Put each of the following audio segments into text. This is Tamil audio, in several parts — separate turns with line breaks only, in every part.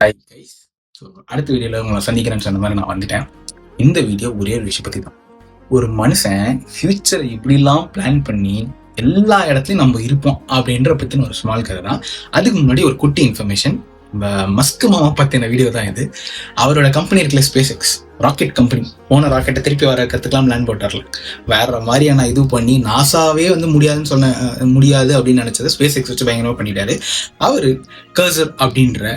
Hi guys. ஸோ அடுத்த வீடியோவில் உங்களை சந்திக்கிறேன்னு சொன்ன மாதிரி நான் வந்துட்டேன். இந்த வீடியோ ஒரே ஒரு விஷயம் பற்றி தான். ஒரு மனுஷன் ஃபியூச்சரை இப்படிலாம் பிளான் பண்ணி எல்லா இடத்துலையும் நம்ம இருப்போம் அப்படின்ற பற்றின ஒரு ஸ்மால் கதை தான். அதுக்கு முன்னாடி ஒரு குட்டி இன்ஃபர்மேஷன். மஸ்க் மாமா பற்றின வீடியோ தான் இது. அவரோட கம்பெனி இருக்குல்ல, ஸ்பேஸ் எக்ஸ் ராக்கெட் கம்பெனி, போன ராக்கெட்டை திருப்பி வர கற்றுக்கலாம் பிளான் போட்டார்ல. வேற மாதிரியான இது பண்ணி நாசாவே முடியாது அப்படின்னு நினைச்சதை ஸ்பேஸ் எக்ஸ் வச்சு பயங்கரமாக பண்ணிட்டாரு. அவர் கர்சர் அப்படின்ற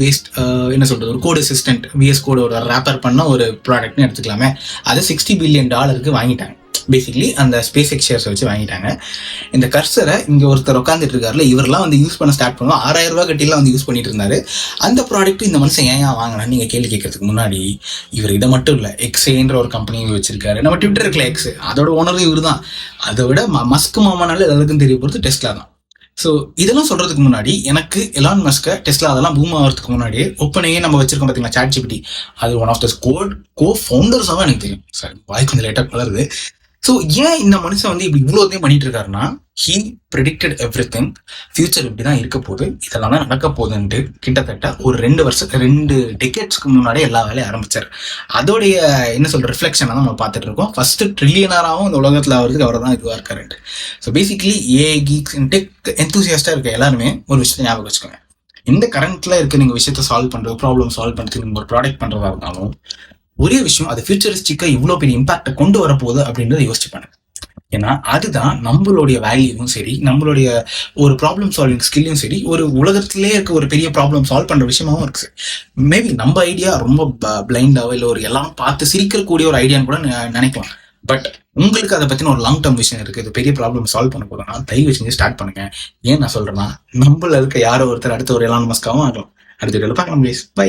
பேஸ்ட் என்ன சொல்றது, ஒரு கோட் அசிஸ்டன்ட் விஎஸ் கோடோட ரேப்பர் பண்ண ஒரு ப்ராடக்ட்னு எடுத்துக்கலாமே. அதை $60 பில்லியன் வாங்கிட்டாங்க. பேசிக்கலி அந்த ஸ்பேஸ் எக்ஸ் ஷேர்ஸை வச்சு வாங்கிட்டாங்க. இந்த கர்சரை இங்கே ஒருத்தர் உட்காந்துட்டு இருக்காருல, இவரெல்லாம் யூஸ் பண்ண ஸ்டார்ட் பண்ணுவோம். $6000 கட்டிலாம் யூஸ் பண்ணிட்டு இருந்தாரு. அந்த ப்ராடக்ட் இந்த மனுஷன் ஏன் வாங்கினான்னு நீங்கள் கேள்வி கேட்கறதுக்கு முன்னாடி, இவர் இதை மட்டும் இல்லை, எக்ஸேன்ற ஒரு கம்பெனி வச்சிருக்காரு. நம்ம ட்விட்டர் இருக்குல்ல, எக்ஸ், அதோட ஓனரும் இவர் தான். அதை விட மஸ்க் மாமானால எல்லாருக்கும் தெரிய போகிறது டெஸ்லா தான். ஸோ இதெல்லாம் சொல்றதுக்கு முன்னாடி எனக்கு எலான் மஸ்கை டெஸ்லா அதெல்லாம் பூம் ஆகிறதுக்கு முன்னாடியே ஓப்பனையே நம்ம வச்சிருக்கோம் பார்த்தீங்களா, ChatGPT. அது ஒன் ஆஃப் த கோ ஃபவுண்டர்ஸாக எனக்கு தெரியும். சார் வாய் கொஞ்சம் லேட்டாக வளருது. ஸோ ஏன் இந்த மனுஷன் இப்படி இவ்வளோதையும் பண்ணிட்டு இருக்காருன்னா, ஹீ ப்ரெடிக்டட் எவ்ரிதிங். ஃபியூச்சர் இப்படி தான் இருக்க போகுது, இதெல்லாம் தான் நடக்க போகுதுன்ட்டு கிட்டத்தட்ட ஒரு 2 டெக்கேட்ஸ்க்கு முன்னாடியே எல்லா வேலையும் ஆரம்பிச்சார். அதோடைய என்ன சொல்ற ரிஃப்ளெக்ஷனை தான் நம்ம பார்த்துட்டு இருக்கோம். ஃபர்ஸ்ட் ட்ரில்லியனராகவும் இந்த உலகத்தில் ஆகிறதுக்கு அவர் தான் இதுவாக இருக்காரு. So basically AI geeks tech எந்தூசியாஸ்டாக இருக்க எல்லாருமே ஒரு விஷயத்தை ஞாபகம் வச்சுக்கோங்க. இந்த கரண்ட்ல இருக்க நீங்கள் விஷயத்தை சால்வ் பண்ணுறது, ப்ராப்ளம் சால்வ் பண்ணுறதுக்கு நீங்கள் ஒரு ப்ராடக்ட் பண்ணுறதா இருந்தாலும் ஒரே விஷயம், அது ஃபியூச்சரிஸ்டிக்காக இவ்வளோ பெரிய இம்பாக்டை கொண்டு வரப்போகுது அப்படின்றத யோசிச்சு பண்ணுங்க. ஏன்னா அதுதான் நம்மளுடைய வேல்யூவும் சரி, நம்மளுடைய ஒரு ப்ராப்ளம் சால்விங் ஸ்கில்லையும் சரி, ஒரு உலகத்திலே இருக்க ஒரு பெரிய ப்ராப்ளம் சால்வ் பண்ணுற விஷயமாவும் இருக்கு. மேபி நம்ம ஐடியா ரொம்ப பிளைண்டாவோ இல்லை ஒரு எல்லாம் பார்த்து சிரிக்கக்கூடிய ஒரு ஐடியான்னு கூட நினைக்கலாம். பட் உங்களுக்கு அதை பற்றின ஒரு லாங் டேர்ம் விஷயம் இருக்குது, இது பெரிய ப்ராப்ளம் சால்வ் பண்ண போதும்னா தயவு செஞ்சு ஸ்டார்ட் பண்ணுங்க. ஏன் நான் சொல்கிறேன்னா, நம்மள இருக்க யாரோ ஒருத்தர் அடுத்த ஒரு எலான் மஸ்காவும் ஆகலாம். அடுத்த வீடியோவில் பார்க்கலாம். பை.